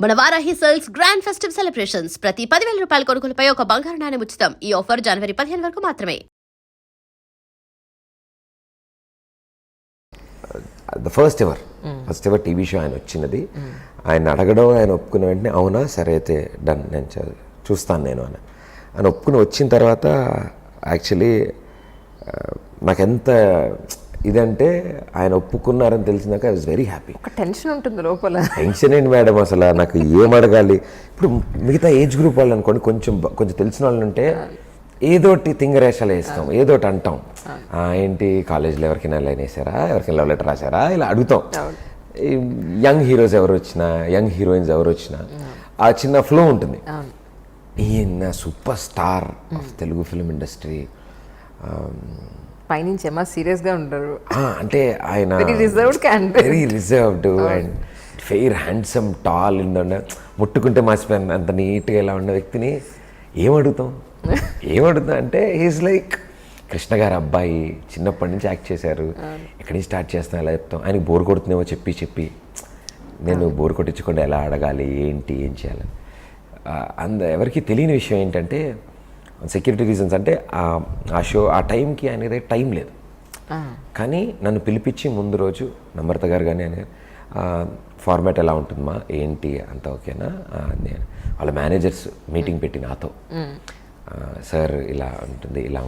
మన Varahi sales grand festive celebrations ప్రతి 10,000 రూపాయల కొనుగోలుపై ఒక బంగారు నాణెం ఉచితం. ఈ ఆఫర్ జనవరి 15 వరకు మాత్రమే. The first ever TV show ఆయన వచ్చినది. ఆయన అడగడం, ఆయన ఒప్పుకున్న వెంటనే అవునా సరే అయితే డన్, నేను చూస్తాను నేను అని ఆయన ఒప్పుకుని వచ్చిన తర్వాత యాక్చువల్లీ నాకెంత ఇదంటే ఆయన ఒప్పుకున్నారని తెలిసినాక ఐ వాజ్ వెరీ హ్యాపీ. ఒక టెన్షన్ ఉంటుంది లోపల. టెన్షన్ ఏంటి మేడం, అసలు నాకు ఏం అడగాలి. ఇప్పుడు మిగతా ఏజ్ గ్రూప్ వాళ్ళు అనుకోండి, కొంచెం తెలిసిన వాళ్ళు ఉంటే ఏదోటి తింగరేషాలు వేస్తాం, ఏదోటి అంటాం. ఏంటి కాలేజీలో ఎవరికైనా లైన్ వేసారా, ఎవరికైనా లవ్ లెటర్ రాశారా, ఇలా అడుగుతాం. యంగ్ హీరోస్ ఎవరు వచ్చినా, యంగ్ హీరోయిన్స్ ఎవరు వచ్చినా ఆ చిన్న ఫ్లో ఉంటుంది. ఈయన super star of Telugu film industry, పైనుంచి ఏమో సీరియస్గా ఉంటారు. అంటే ఆయన very reserved and fair handsome tall ముట్టుకుంటే మర్చిపోయాను అంత నీట్గా ఇలా ఉన్న వ్యక్తిని ఏమడుగుతాం అంటే హీస్ లైక్ కృష్ణ గారి అబ్బాయి, చిన్నప్పటి నుంచి యాక్ట్ చేశారు, ఎక్కడి నుంచి స్టార్ట్ చేస్తున్నా ఎలా చెప్తాం. ఆయనకి బోర్ కొడుతుందేమో చెప్పి నేను బోర్ కొట్టించకుండా ఎలా అడగాలి, ఏం చేయాలి. ఎవరికి తెలియని విషయం ఏంటంటే సెక్యూరిటీ రీజన్స్ అంటే ఆ షో ఆ టైంకి ఆయన దగ్గర టైం లేదు. కానీ నన్ను పిలిపించి ముందు రోజు నమ్రత గారు కానీ ఆయన ఫార్మాట్ ఎలా ఉంటుందమ్మా, ఏంటి అంత ఓకేనా, వాళ్ళ మేనేజర్స్ మీటింగ్ పెట్టి నాతో, సార్ ఇలా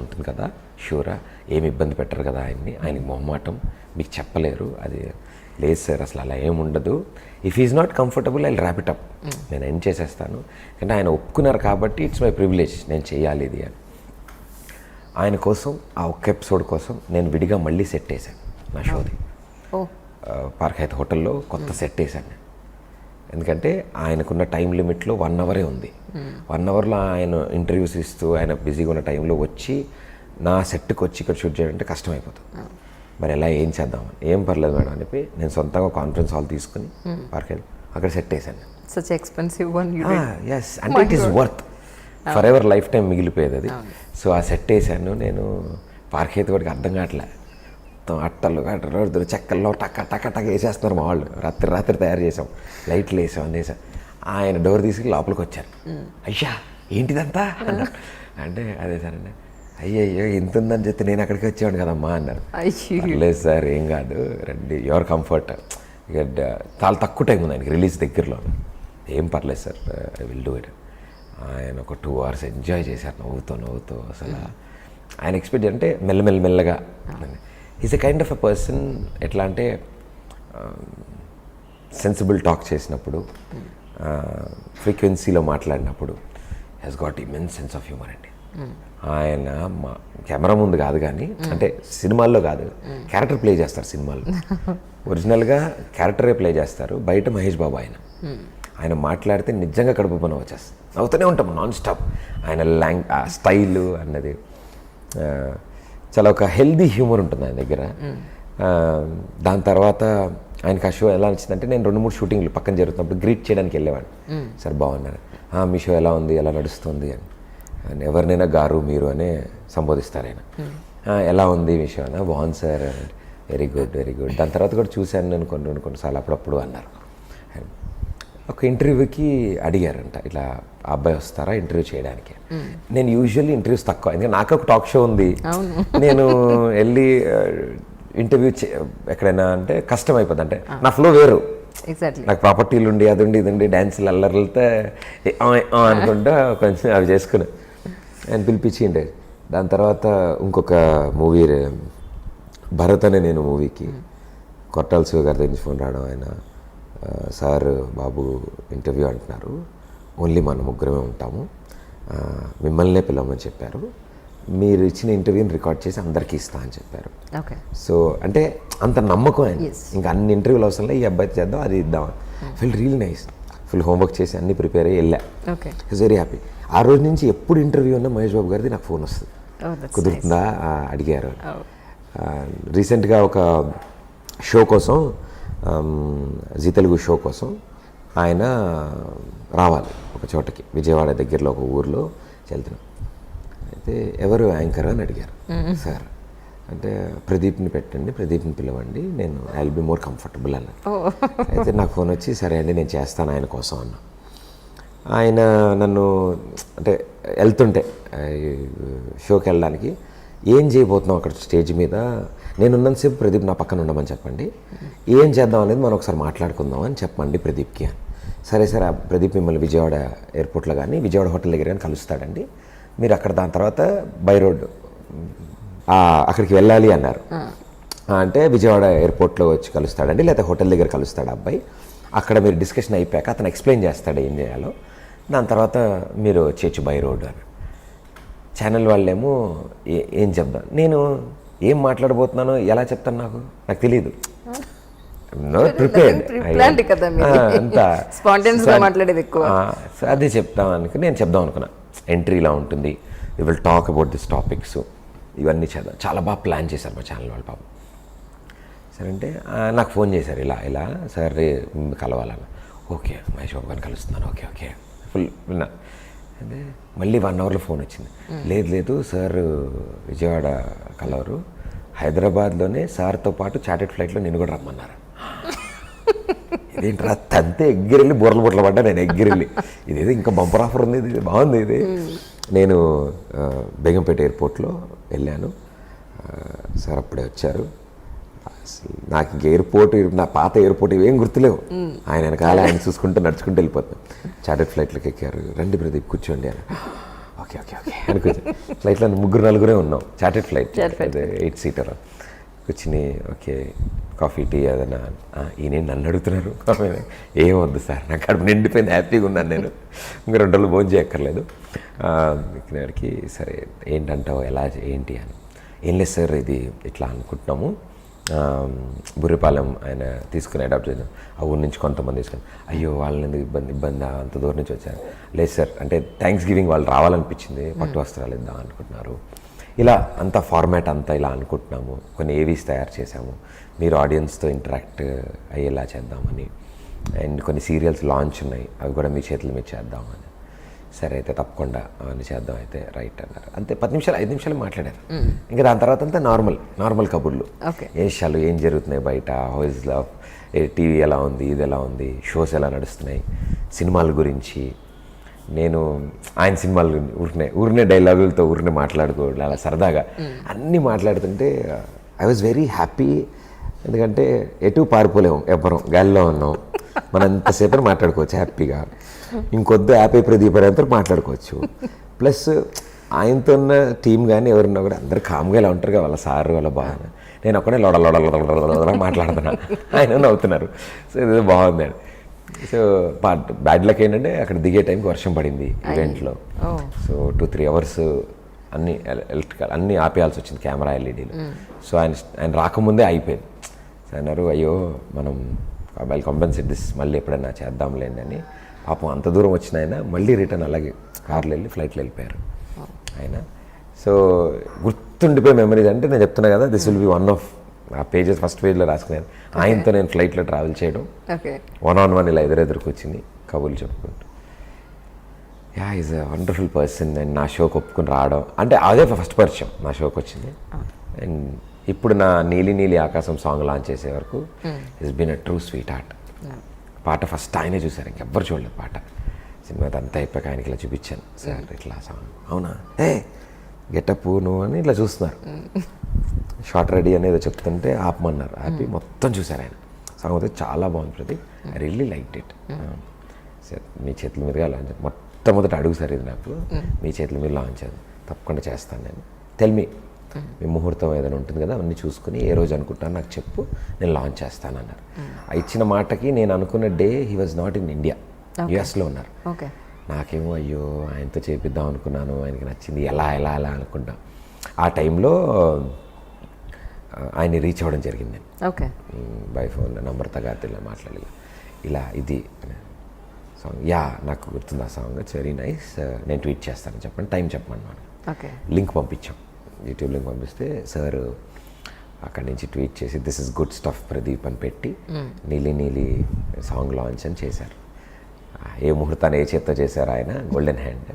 ఉంటుంది కదా, షూరా, ఏమి ఇబ్బంది పెట్టరు కదా ఆయనకి మొహమాటం, మీకు చెప్పలేరు, అది లేదు సార్ అసలు అలా ఏముండదు, if is not comfortable I wrap it up, నేను ఎండ్ చేసేస్తాను. అంటే ఆయన ఒప్పుకున్నారు కాబట్టి ఇట్స్ మై ప్రివిలేజ్, నేను చేయాలి ఇది అని. ఆయన కోసం ఆ ఒక్క ఎపిసోడ్ కోసం నేను విడిగా మళ్ళీ సెట్ వేసాను నా షోది. పార్క్ హైత్ హోటల్లో కొత్త సెట్ వేసాను నేను. ఎందుకంటే ఆయనకున్న టైం లిమిట్లో 1 అవరే ఉంది. 1 అవర్లో ఆయన ఇంటర్వ్యూస్ ఇస్తూ ఆయన బిజీగా ఉన్న టైంలో వచ్చి నా సెట్కి వచ్చి ఇక్కడ షూట్ చేయాలంటే కష్టమైపోతుంది. మరి ఎలా ఏం చేద్దామని, ఏం పర్లేదు మేడం అని చెప్పి నేను సొంతంగా కాన్ఫరెన్స్ హాల్ తీసుకుని పార్క్ హైత్ అక్కడ సెట్ వేసాను. Such expensive one. ఎస్, అంటే it is worth forever, lifetime మిగిలిపోయేది అది. సో ఆ సెట్ వేసాను నేను. పార్క్ హైత్ వాడికి అర్థం కావట్లే, అట్టలు రోడ్డు చెక్కల్లో టక్క వేసేస్తున్నారు మా వాళ్ళు. రాత్రి తయారు చేసాం, లైట్లు వేసాం, అన్నీ వేసాం. ఆయన డోర్ తీసుకుని లోపలికి వచ్చారు. అయ్యా ఏంటిదంతా అన్నారు. అంటే అదే సార్ అండి, అయ్యయ్యో ఇంత ఉందని చెప్తే నేను అక్కడికి వచ్చేవాడు కదమ్మా అన్నారు. లేదు సార్ ఏం కాదు రండి, యువర్ కంఫర్ట్, ఇక చాలా తక్కువ టైం ఉంది ఆయనకి రిలీజ్ దగ్గరలో, ఏం పర్లేదు sir I will do it. ఆయన ఒక 2 hours ఎంజాయ్ చేశారు నవ్వుతూ. అసలు ఆయన ఎక్స్పెక్ట్ అంటే మెల్లగా is a kind of a person. ఎట్లా అంటే సెన్సిబుల్ టాక్ చేసినప్పుడు, ఫ్రీక్వెన్సీలో మాట్లాడినప్పుడు has got immense sense of humour అండి. ఆయన కెమెరా ముందు కాదు కానీ, అంటే సినిమాల్లో కాదు, క్యారెక్టర్ ప్లే చేస్తారు సినిమాల్లో. ఒరిజినల్గా క్యారెక్టరే ప్లే చేస్తారు. బయట మహేష్ బాబు ఆయన మాట్లాడితే నిజంగా కడుపు పని వచ్చేస్తుంది, నవ్వుతూనే ఉంటాం నాన్ స్టాప్. ఆయన స్టైలు అన్నది చాలా ఒక హెల్దీ హ్యూమర్ ఉంటుంది ఆయన దగ్గర. దాని తర్వాత ఆయనకు ఆ షో ఎలా నచ్చిందంటే, నేను 2-3 షూటింగ్లు పక్కన జరుగుతున్నప్పుడు గ్రీట్ చేయడానికి వెళ్ళేవాడిని. సార్ బాగున్నారు, మీ షో ఎలా ఉంది, ఎలా నడుస్తుంది అని. ఎవరినైనా గారు మీరు అనే సంబోధిస్తారు ఆయన. ఎలా ఉంది మీ షో అన్న, బాగుంది సార్, వెరీ గుడ్. దాని తర్వాత కూడా చూశాను నేను కొన్నిసార్లు అప్పుడప్పుడు అన్నారు. ఒక ఇంటర్వ్యూకి అడిగారంట, ఇట్లా ఆ అబ్బాయి వస్తారా ఇంటర్వ్యూ చేయడానికి. నేను యూజువల్లీ ఇంటర్వ్యూస్ తక్కువ, ఎందుకంటే నాకు ఒక టాక్ షో ఉంది, నేను వెళ్ళి ఇంటర్వ్యూ ఎక్కడైనా అంటే కష్టం అయిపోద్ది. అంటే నా ఫ్లో వేరు, నాకు ప్రాపర్టీలు ఉండి అది ఉండి ఇది ఉండి డ్యాన్సులు అల్లర్లతో అనుకుంటా కొంచెం అవి చేసుకుని ఆయన పిలిపించిండే. దాని తర్వాత ఇంకొక మూవీ భరత్ అనే నేను మూవీకి కొట్టాల శివ గారి దగ్గర నుంచి ఫోన్ రావడం, ఆయన సార్ బాబు ఇంటర్వ్యూ అంటున్నారు, ఓన్లీ మన ముగ్గురమే ఉంటాము, మిమ్మల్నే పిలవమని చెప్పారు, మీరు ఇచ్చిన ఇంటర్వ్యూని రికార్డ్ చేసి అందరికీ ఇస్తా అని చెప్పారు. సో అంటే అంత నమ్మకం ఆయన, ఇంకా అన్ని ఇంటర్వ్యూలు అవసరం లేదు, ఈ అబ్బాయి చేద్దాం అది ఇద్దాం. Feel real nice, full homework చేసి అన్ని ప్రిపేర్ అయ్యి వెళ్ళా. It's very happy. ఆ రోజు నుంచి ఎప్పుడు ఇంటర్వ్యూ ఉన్నా మహేష్ బాబు గారిది నాకు ఫోన్ వస్తుంది, కుదురుతుందా అడిగారు. రీసెంట్గా ఒక షో కోసం, జీ తెలుగు షో కోసం ఆయన రావాలి ఒక చోటకి, విజయవాడ దగ్గరలో ఒక ఊర్లో వెళ్తున్నాం. అయితే ఎవరు యాంకర్ అని అడిగారు. సార్ అంటే ప్రదీప్ని పెట్టండి, ప్రదీప్ని పిలవండి, నేను I will be more comfortable అన్నారు. అయితే నాకు ఫోన్ వచ్చి సరే అండి నేను చేస్తాను ఆయన కోసం అన్న. ఆయన నన్ను అంటే వెళ్తుంటే షోకి వెళ్ళడానికి ఏం చేయబోతున్నాం అక్కడ స్టేజ్ మీద, నేనున్నంతసేపు ప్రదీప్ నా పక్కన ఉండమని చెప్పండి, ఏం చేద్దాం అనేది మనం ఒకసారి మాట్లాడుకుందాం అని చెప్పండి ప్రదీప్కి అని. సరే సరే ఆ ప్రదీప్ మిమ్మల్ని విజయవాడ ఎయిర్పోర్ట్లో కానీ విజయవాడ హోటల్ దగ్గర కానీ కలుస్తాడండి, మీరు అక్కడ దాని తర్వాత బై రోడ్ అక్కడికి వెళ్ళాలి అన్నారు. అంటే విజయవాడ ఎయిర్పోర్ట్లో వచ్చి కలుస్తాడండి, లేకపోతే హోటల్ దగ్గర కలుస్తాడు అబ్బాయి, అక్కడ మీరు డిస్కషన్ అయిపోయాక అతను ఎక్స్ప్లెయిన్ చేస్తాడు ఏం చేయాలో, దాని తర్వాత మీరు వచ్చేయచ్చు బై రోడ్ అని. ఛానల్ వాళ్ళేమో ఏం చెప్దాం, నేను ఏం మాట్లాడబోతున్నానో ఎలా చెప్తాను నాకు తెలియదు, అదే చెప్తాం అనుకుని నేను చెప్దాం అనుకున్నా. ఎంట్రీ ఇలా ఉంటుంది, we will talk about this topics, ఇవన్నీ చేద్దాం. చాలా బాగా ప్లాన్ చేశారు మా ఛానల్ వాళ్ళు పాపం. సరే అంటే నాకు ఫోన్ చేశారు, ఇలా సార్ కలవాలన్న. ఓకే మహేష్ బాబు గారిని కలుస్తున్నాను, ఓకే ఓకే ఫుల్ విన్నా. అంటే మళ్ళీ 1 అవర్లో ఫోన్ వచ్చింది, లేదు సార్ విజయవాడ కలవరు, హైదరాబాద్లోనే సార్తో పాటు చార్టెడ్ ఫ్లైట్లో నేను కూడా రమ్మన్నారు. ఇదేంట్రా తంతే ఎగ్గిరెళ్ళి బుర్రలు పడ్డా నేను ఎగ్గిరెళ్ళి, ఇదేదో ఇంకా బంపర్ ఆఫర్ ఉంది, ఇది బాగుంది. ఇది నేను బేగంపేట ఎయిర్పోర్ట్లో వెళ్ళాను, సార్ అప్పుడే వచ్చారు. నాకు ఇంక ఎయిర్పోర్ట్, నా పాత ఎయిర్పోర్ట్ ఇవేం గుర్తులేవు. ఆయన వెనకాల ఆయన చూసుకుంటూ నడుచుకుంటూ వెళ్ళిపోతాను. చార్టెడ్ ఫ్లైట్లోకి ఎక్కారు, రండి ప్రదీప్ కూర్చోండి అని. ఓకే ఓకే ఓకే అని కూర్చొని ఫ్లైట్లో 3-4 ఉన్నాం, చార్టెడ్ ఫ్లైట్ 8 సీటర్ కూర్చుని ఓకే కాఫీ టీ ఏదైనా. ఈయన నన్ను అడుగుతున్నారు, ఏం వద్దు సార్ నాకు కడుపు నిండిపోయింది, హ్యాపీగా ఉన్నాను నేను, ఇంకా 2 రోజులు భోజనం చేయక్కర్లేదు. ఇక్కడికి సరే ఏంటంటావు ఎలా ఏంటి అని. ఏం లేదు సార్ ఇది ఇట్లా అనుకుంటున్నాము, బుర్రిపాలెం ఆయన తీసుకుని అడాప్ట్ చేద్దాం, ఆ ఊరి నుంచి కొంతమంది తీసుకుని. అయ్యో వాళ్ళని ఇబ్బంది అంత దూరం నుంచి వచ్చారు. లేదు సార్ అంటే థ్యాంక్స్ గివింగ్ వాళ్ళు రావాలనిపించింది, పట్టు వస్త్రాలు ఇద్దాం అనుకుంటున్నారు, ఇలా అంతా ఫార్మాట్ అంతా ఇలా అనుకుంటున్నాము, కొన్ని ఏవీస్ తయారు చేసాము, మీరు ఆడియన్స్తో ఇంటరాక్ట్ అయ్యేలా చేద్దామని, అండ్ కొన్ని సీరియల్స్ లాంచ్ ఉన్నాయి అవి కూడా మీ చేతుల మీద చేద్దామని. సరే అయితే తప్పకుండా అవన్నీ చేద్దాం అయితే రైట్ అన్నారు. అంతే 5 నిమిషాలు మాట్లాడారు. ఇంకా దాని తర్వాత అంతా నార్మల్ కబుర్లు, ఏ విషయాలు ఏం జరుగుతున్నాయి బయట, హౌ ఇస్ లవ్, టీవీ ఎలా ఉంది, ఇది ఎలా ఉంది, షోస్ ఎలా నడుస్తున్నాయి, సినిమాల గురించి. నేను ఆయన సినిమాలు ఊరినే డైలాగులతో మాట్లాడుకోవడం అలా సరదాగా అన్నీ మాట్లాడుతుంటే ఐ వాజ్ వెరీ హ్యాపీ. ఎందుకంటే ఎటు పారిపోలేము, ఎవ్వరం గాలిలో ఉన్నాం, మనం ఎంతసేపు మాట్లాడుకోవచ్చు హ్యాపీగా. ఇంకొద్దు యాపై ప్రదీప్ అంతా మాట్లాడుకోవచ్చు. ప్లస్ ఆయనతో ఉన్న టీం కానీ ఎవరున్నా కూడా అందరు కామ్గా ఇలా ఉంటారు కదా, వాళ్ళ సారు వాళ్ళ బాగా, నేను ఒక్కడే లోడ మాట్లాడుతున్నా, ఆయన నవ్వుతున్నారు. సో ఇది బాగుంది. సో బ్యాడ్ లక్ ఏంటంటే అక్కడ దిగే టైంకి వర్షం పడింది ఈవెంట్లో. సో 2-3 అవర్స్ అన్ని ఎలక్ట్రికల్ అన్నీ ఆపేయాల్సి వచ్చింది, కెమెరా ఎల్ఈడీలు. సో ఆయన రాకముందే అయిపోయింది. సో అన్నారు అయ్యో మనం ఐ కంపెన్సేట్ దిస్, మళ్ళీ ఎప్పుడైనా చేద్దాంలేండి అని. పాపం అంత దూరం వచ్చిన ఆయన మళ్ళీ రిటర్న్ అలాగే కార్లో వెళ్ళి ఫ్లైట్లో వెళ్ళిపోయారు ఆయన. సో గుర్తుండిపోయే మెమరీస్ అంటే నేను చెప్తున్నా కదా, this will be one of ఆ పేజెస్, ఫస్ట్ పేజ్లో రాసుకున్నాను. ఆయనతో నేను ఫ్లైట్లో ట్రావెల్ చేయడం, 1-on-1 ఇలా ఎదురు కూర్చుని కబుర్లు చెప్పుకుంటూ. Is a wonderful person. And నా షోకి ఒప్పుకుని రావడం అంటే అదే ఫస్ట్ పరిచయం నా షోకి వచ్చింది. అండ్ ఇప్పుడు నా నీలి ఆకాశం సాంగ్ లాంచ్ చేసే వరకు it's been a true sweet heart. పాట ఫస్ట్ ఆయనే చూశారు, ఇంకెవ్వరు చూడలేదు పాట. సినిమా అంతా అయిపోయాక ఆయనకి ఇలా చూపించాను, సార్ ఇట్లా సాంగ్ అవునా, గెటప్ నువ్వు అని ఇట్లా చూస్తున్నారు, షార్ట్ రెడీ అనేది చెప్తుంటే ఆపమన్నారు, ఆపి మొత్తం చూశారు ఆయన. సాంగ్ అయితే చాలా బాగుంది Pradeep, I really like it. Sir మీ చేతుల మీదుగా లాంచ్, మొట్టమొదటి అడుగు సార్ ఇది నాకు, మీ చేతుల మీద లాంచ్ అది తప్పకుండా చేస్తాను నేను. టెల్ మీ ముహూర్తం ఏదైనా ఉంటుంది కదా, అవన్నీ చూసుకుని ఏ రోజు అనుకుంటాను నాకు చెప్పు, నేను లాంచ్ చేస్తాను అన్నారు. ఇచ్చిన మాటకి నేను అనుకున్న day he was not in India, యుఎస్లో ఉన్నారు. నాకేమో అయ్యో ఆయనతో చేపిద్దాం అనుకున్నాను, ఆయనకి నచ్చింది, ఎలా అనుకుంటా. ఆ టైంలో ఆయన రీచ్ అవ్వడం జరిగింది. బై ఫోన్ నమ్రత గారితో ఇలా మాట్లాడి ఇలా ఇది సాంగ్, నాకు గుర్తుంది ఆ సాంగ్, ఇట్స్ వెరీ నైస్, నేను ట్వీట్ చేస్తాను చెప్పండి, టైం చెప్పమన్నాను. లింక్ పంపించాం, యూట్యూబ్ లింక్ పంపిస్తే సార్ అక్కడి నుంచి ట్వీట్ చేసి this is good stuff Pradeep అని పెట్టి నీలి సాంగ్ లాంచ్ అని చేశారు. ఏ ముహూర్తాన్ని ఏ చేత్తో చేశారు ఆయన, golden hand.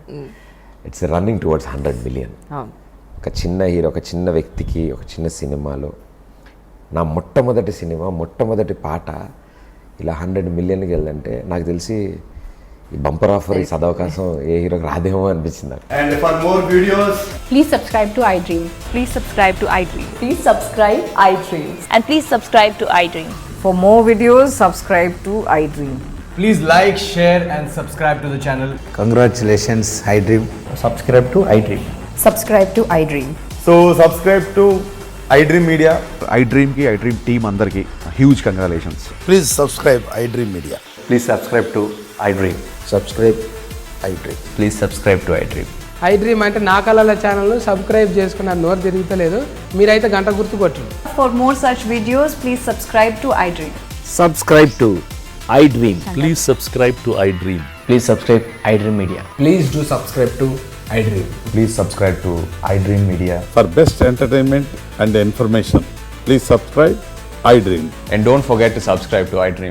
It's running towards 100 million. ఒక చిన్న హీరో, ఒక చిన్న వ్యక్తికి ఒక చిన్న సినిమాలో నా మొట్టమొదటి సినిమా, మొట్టమొదటి పాట ఇలా 100 మిలియన్కి వెళ్ళంటే నాకు తెలిసి ఈ బంపర్ ఆఫర్, ఈ సదవకాశం ఏ హీరోకి రాదేమో అనిపించింది నాకు. And for more videos, Please subscribe to iDream. Please subscribe to iDream. Please subscribe iDream. And please subscribe to iDream. For more videos, subscribe to iDream. please like, share and subscribe to the channel. Congratulations, iDream. Subscribe to iDream. Subscribe to iDream. So subscribe to iDream Media. iDreamకి iDream team అందరికీ huge congratulations. Please subscribe iDream Media. Please subscribe to iDream. Subscribe iDream. Please subscribe to iDream. iDream అంటే నా కళల ఛానల్ను subscribe చేసుకున్న నోరు తిరుగుతలేదు, మీరైతే గంట గుర్తు కొట్టండి. For more such videos, please subscribe to iDream. Subscribe to iDream. Please subscribe to iDream. Please subscribe iDream Media. Please do subscribe to iDream. Please subscribe to iDream Media. For best entertainment and information please subscribe iDream. And don't forget to subscribe to iDream.